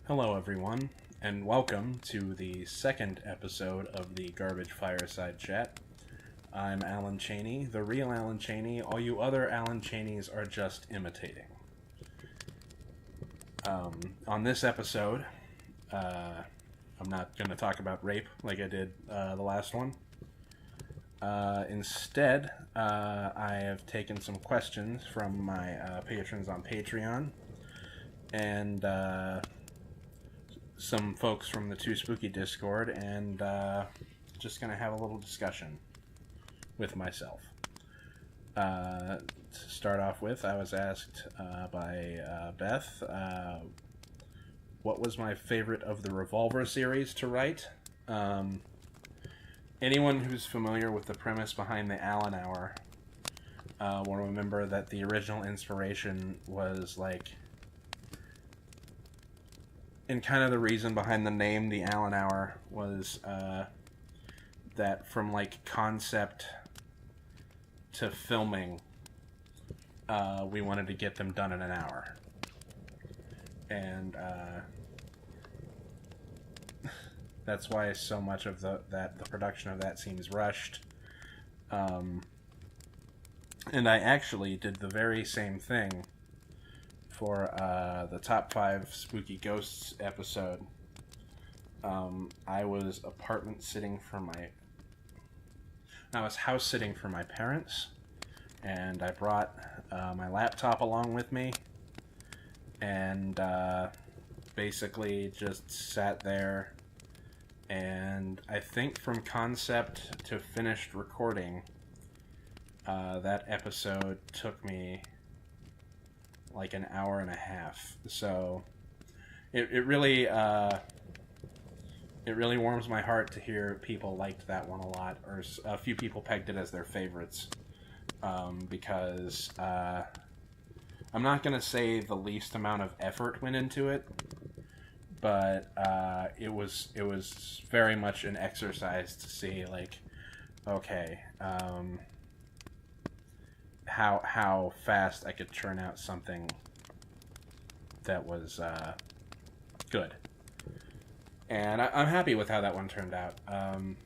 Hello, everyone, and welcome to the second episode of the Garbage Fireside Chat. I'm Alan Cheney, the real Alan Cheney. All you other Alan Cheneys are just imitating. On this episode, I'm not going to talk about rape like I did the last one. Instead, I have taken some questions from my patrons on Patreon, and some folks from the Too Spooky Discord, and just going to have a little discussion with myself. To start off with, I was asked by Beth what was my favorite of the Revolver series to write. Anyone who's familiar with the premise behind the Allen Hour will remember that the original inspiration was and kind of the reason behind the name, the Allen Hour, was that from concept to filming, we wanted to get them done in an hour. And that's why so much of the production of that seems rushed. And I actually did the very same thing for the Top 5 Spooky Ghosts episode. I was house sitting for my parents, and I brought my laptop along with me, and basically just sat there, and I think from concept to finished recording, that episode took me like an hour and a half. So it really warms my heart to hear people liked that one a lot, or a few people pegged it as their favorites, because I'm not going to say the least amount of effort went into it, but it was very much an exercise to see, okay, how fast I could churn out something that was good. And I'm happy with how that one turned out. I'm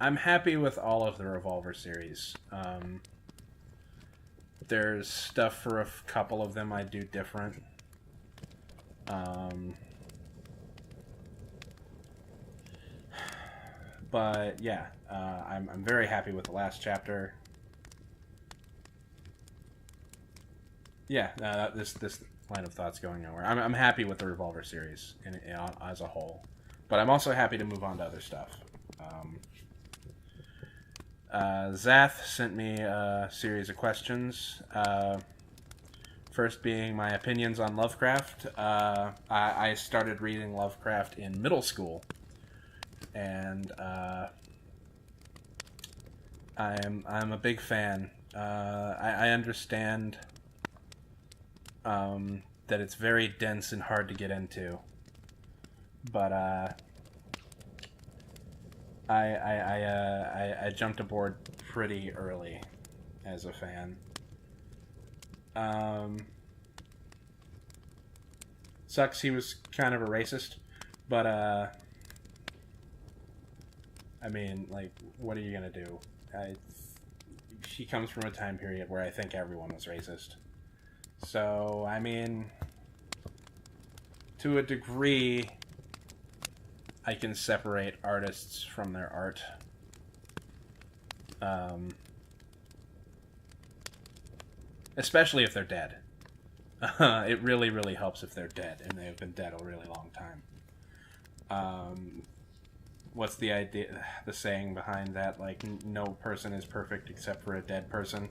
happy with all of the Revolver series. There's stuff for a couple of them I do different. But yeah, I'm very happy with the last chapter. Yeah, this line of thought's going nowhere. I'm happy with the Revolver series as a whole, but I'm also happy to move on to other stuff. Zath sent me a series of questions. First being my opinions on Lovecraft. I started reading Lovecraft in middle school, and I'm a big fan. I understand that it's very dense and hard to get into, but I jumped aboard pretty early as a fan. Sucks he was kind of a racist, but I mean, what are you gonna do? He comes from a time period where I think everyone was racist. So, I mean, to a degree, I can separate artists from their art. Especially if they're dead. It really, really helps if they're dead, and they've been dead a really long time. What's the saying behind that? No person is perfect except for a dead person.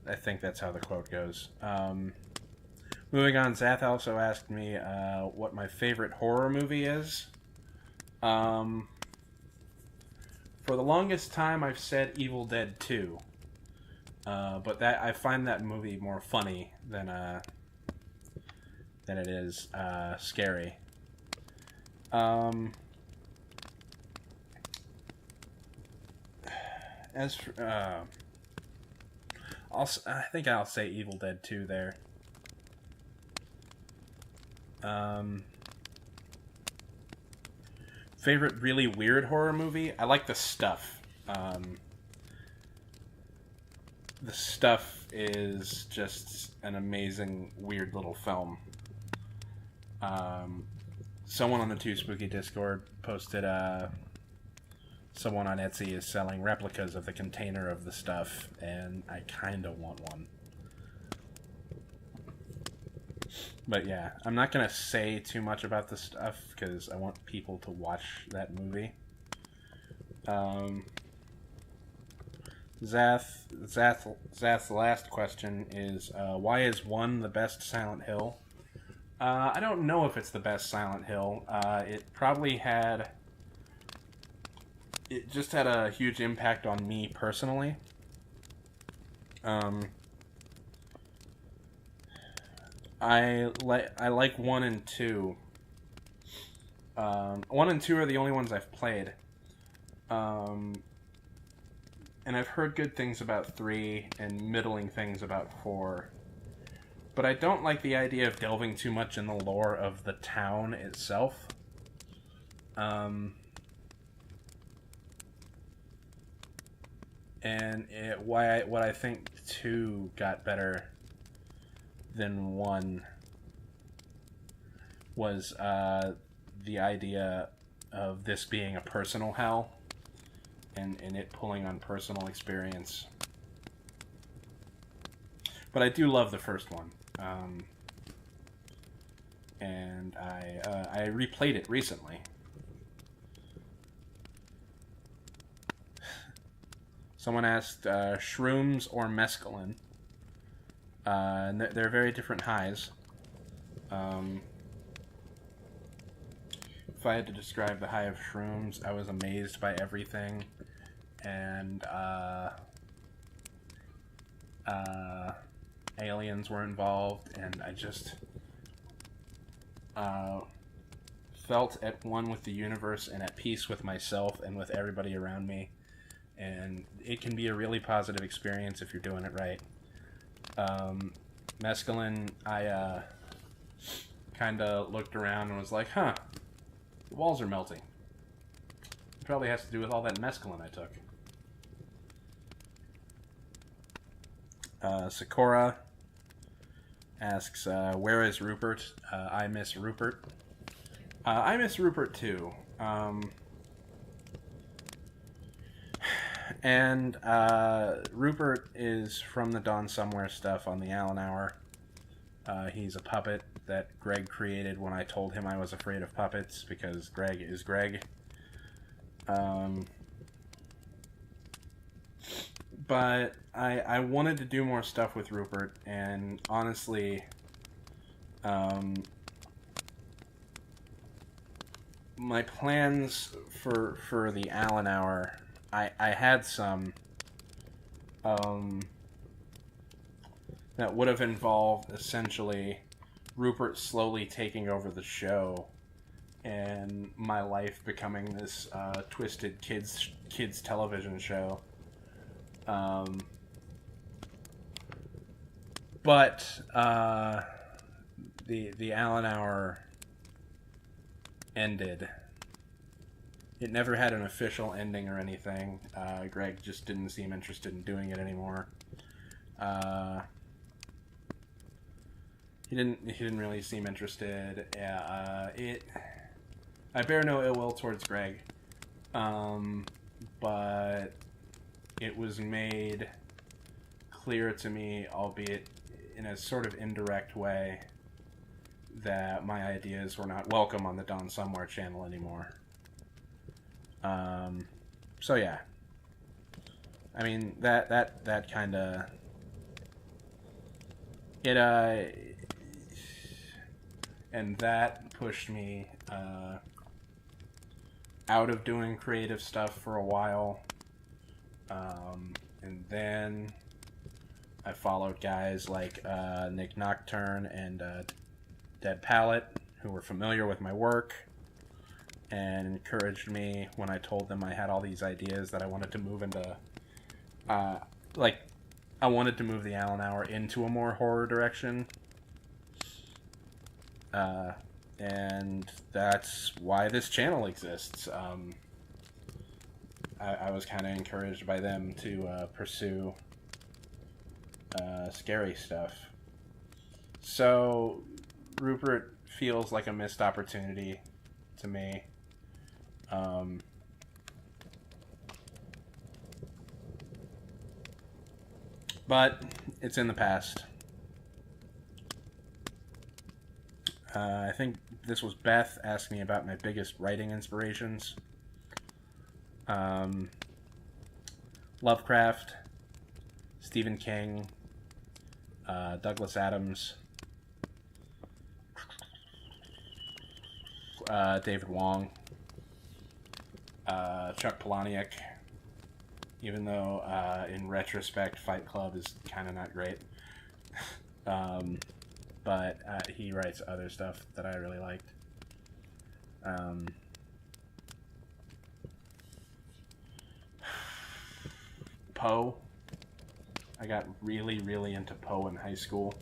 I think that's how the quote goes. Moving on, Zath also asked me what my favorite horror movie is. For the longest time, I've said Evil Dead 2. But I find that movie more funny than it is scary. As for, I think I'll say Evil Dead 2 there. Favorite really weird horror movie? I like The Stuff. The Stuff is just an amazing, weird little film. Someone on the Too Spooky Discord posted someone on Etsy is selling replicas of the container of The Stuff, and I kind of want one. But yeah, I'm not going to say too much about The Stuff because I want people to watch that movie. Zath's last question is, why is 1 the best Silent Hill? I don't know if it's the best Silent Hill. It just had a huge impact on me personally. I like 1 and 2. 1 and 2 are the only ones I've played. And I've heard good things about 3 and middling things about 4. But I don't like the idea of delving too much in the lore of the town itself. And what I think 2 got better than 1 was the idea of this being a personal hell and it pulling on personal experience. But I do love the first one. And I replayed it recently. Someone asked shrooms or mescaline. And they're very different highs. If I had to describe the high of shrooms, I was amazed by everything. And aliens were involved, and I just felt at one with the universe and at peace with myself and with everybody around me. And it can be a really positive experience if you're doing it right. Mescaline, I kind of looked around and was like, huh, the walls are melting. It probably has to do with all that mescaline I took. Sakura asks, where is Rupert? I miss Rupert. I miss Rupert too. And Rupert is from the Dawn Somewhere stuff on the Allen Hour. He's a puppet that Greg created when I told him I was afraid of puppets, because Greg is Greg. But I wanted to do more stuff with Rupert, and honestly, my plans for the Allen Hour, I had some that would have involved essentially Rupert slowly taking over the show and my life becoming this twisted kids television show. But the Allen Hour ended. It never had an official ending or anything. Greg just didn't seem interested in doing it anymore. He didn't really seem interested. I bear no ill will towards Greg, but it was made clear to me, albeit in a sort of indirect way, that my ideas were not welcome on the Dawn Somewhere channel anymore. So yeah. I mean, that kind of... and that pushed me out of doing creative stuff for a while. And then I followed guys like Nick Nocturne and Dead Palette, who were familiar with my work and encouraged me when I told them I had all these ideas that I wanted to move into, like, I wanted to move the Allen Hour into a more horror direction. And that's why this channel exists. I was kind of encouraged by them to pursue scary stuff. So Rupert feels like a missed opportunity to me. But it's in the past. I think this was Beth asking me about my biggest writing inspirations. Lovecraft, Stephen King, Douglas Adams, David Wong, Chuck Palahniuk, even though in retrospect Fight Club is kind of not great. But he writes other stuff that I really liked. Poe. I got really, really into Poe in high school.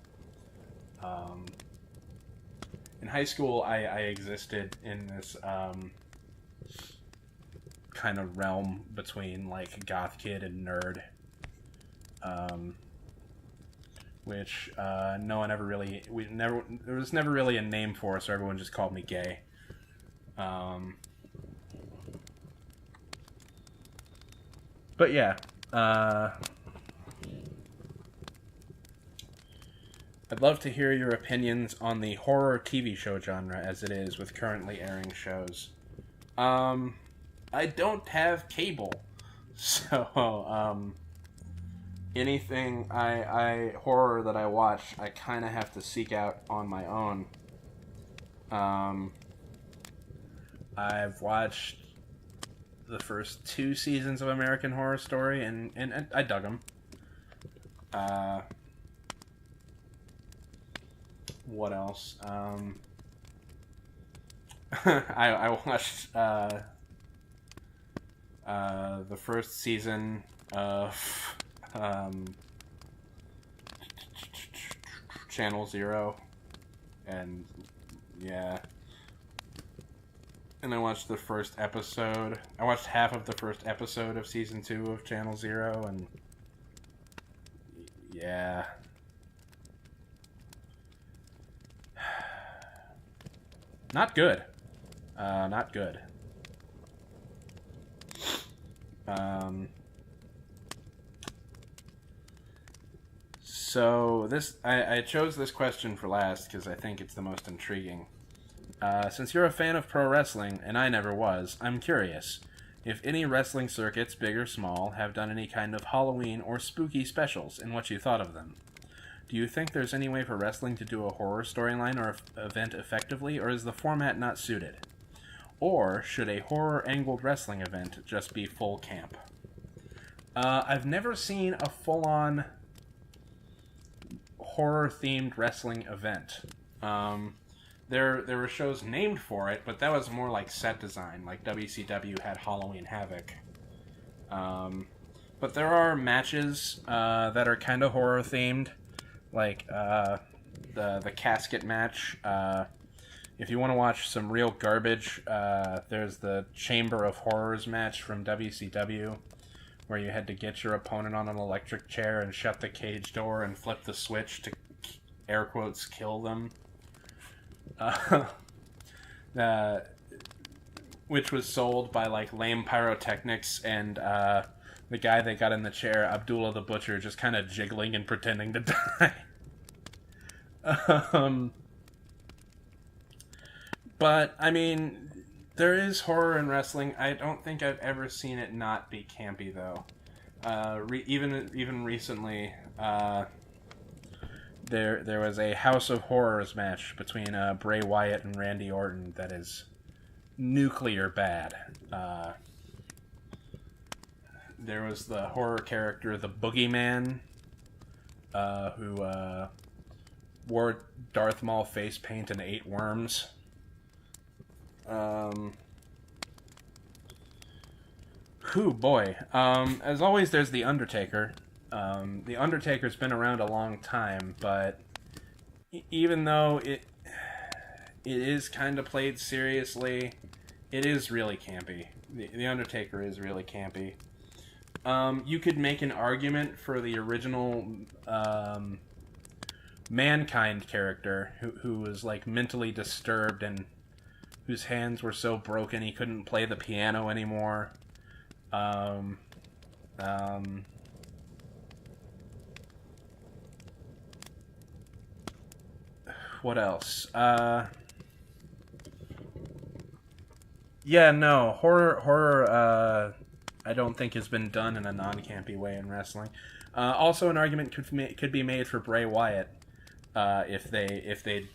In high school, I existed in this kind of realm between like goth kid and nerd, which no one ever really, there was never really a name for, so everyone just called me gay. But yeah, I'd love to hear your opinions on the horror TV show genre as it is with currently airing shows. I don't have cable, so anything horror that I watch, I kind of have to seek out on my own. I've watched the first 2 seasons of American Horror Story, and I dug them. What else? I watched the first season of Channel Zero, and yeah. And I watched the first episode. I watched half of the first episode of season 2 of Channel Zero, and yeah. Not good. Not good. So this, I chose this question for last because I think it's the most intriguing. Since you're a fan of pro wrestling, and I never was, I'm curious if any wrestling circuits, big or small, have done any kind of Halloween or spooky specials, and what you thought of them. Do you think there's any way for wrestling to do a horror storyline or event effectively, or is the format not suited? Or should a horror-angled wrestling event just be full camp? I've never seen a full-on horror-themed wrestling event. There were shows named for it, but that was more like set design. Like WCW had Halloween Havoc. But there are matches that are kind of horror-themed. Like the casket match. If you want to watch some real garbage, there's the Chamber of Horrors match from WCW, where you had to get your opponent on an electric chair and shut the cage door and flip the switch to, air quotes, kill them. Which was sold by like lame pyrotechnics and the guy that got in the chair, Abdullah the Butcher, just kind of jiggling and pretending to die. But, I mean, there is horror in wrestling. I don't think I've ever seen it not be campy, though. Even recently, there was a House of Horrors match between Bray Wyatt and Randy Orton that is nuclear bad. There was the horror character, the Boogeyman, who wore Darth Maul face paint and ate worms. Boy. As always, there's The Undertaker. The Undertaker's been around a long time, but even though it is kind of played seriously, it is really campy. The Undertaker is really campy. You could make an argument for the original Mankind character, who was like mentally disturbed and whose hands were so broken he couldn't play the piano anymore. What else? Yeah, no, horror. I don't think has been done in a non-campy way in wrestling. Also, an argument could be made for Bray Wyatt if they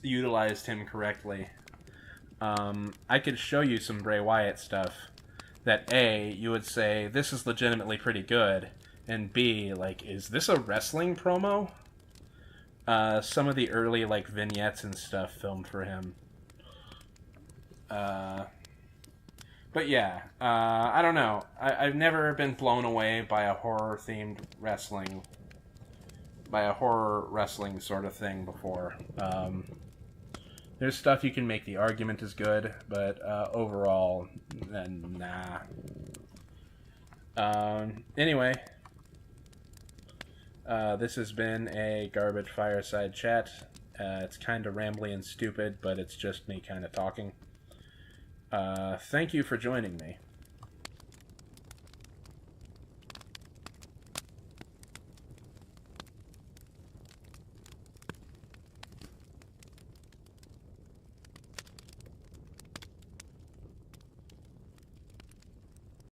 utilized him correctly. I could show you some Bray Wyatt stuff that A, you would say this is legitimately pretty good, and B, like, is this a wrestling promo? Some of the early like vignettes and stuff filmed for him. But yeah, I don't know. I've never been blown away by a horror-themed wrestling, sort of thing before. There's stuff you can make the argument is good, but overall, nah. Anyway, this has been a garbage fireside chat. It's kind of rambly and stupid, but it's just me kind of talking. Thank you for joining me.